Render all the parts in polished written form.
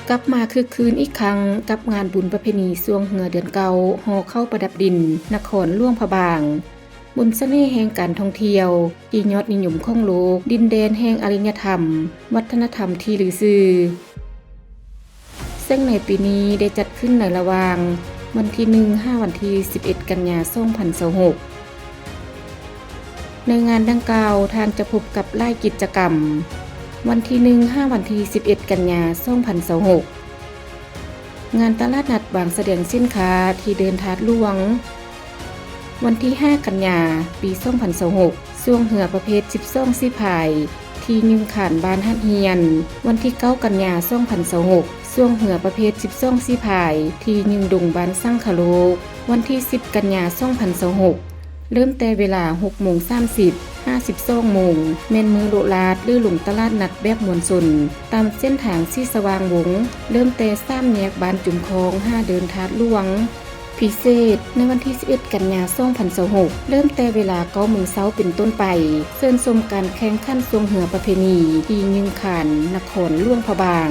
กลับมาคึกคืนอีกครั้งกับงานบุญประเพณีสวงเหือเดือนเก่าฮอเข้าประดับดินนครหลวงพระบางบุญเสน่ห์แห่งการท่องเที่ยวที่ยอดนิยมของโลกดินแดนแห่งอารยธรรมวัฒนธรรมที่ลือซื่อซึ่งในปีนี้ได้จัดขึ้นในระหว่างวันที่1-วันที่11กันยายน2026ในงานดังกล่าวทางจะพบกับหลายกิจกรรมวันที่วันที่11กันยายน2026งานตลาดนัดวางแสดงสินค้าที่เดินทางหลวงวันที่5กันยายนปี2026ช่วงเหือประเภท12สีพายที่ยิงขานบ้านฮัดเฮียนวันที่9กันยายน2026ช่วงเหือประเภท12สีพายที่ยิงดงบ้านสังคโลกวันที่10กันยายน2026เริ่มแต่เวลา 6:30 52 โมงแม่นมือโลลาดหรือหลงตลาดนัดแบบมวลชนตามเส้นทางที่สว่างวงเริ่มแต่3แยกบ้านจุมคอง5เดินทาดหลวงพิเศษในวันที่11กันยายน2026เริ่มแต่เวลา9 โมงเช้าเป็นต้นไปเชิญชมการแข่งขันทรงเหือประเพณีที่ยิงขานนครหลวงพระบาง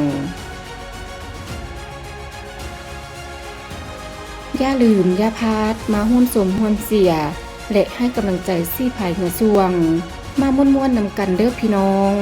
อย่าลืมอย่าพลาดมาร่วมชมร่วมเชียร์และให้กำลังใจซี่พายเหือสวงมาม่วนๆนำกันเด้อพี่น้อง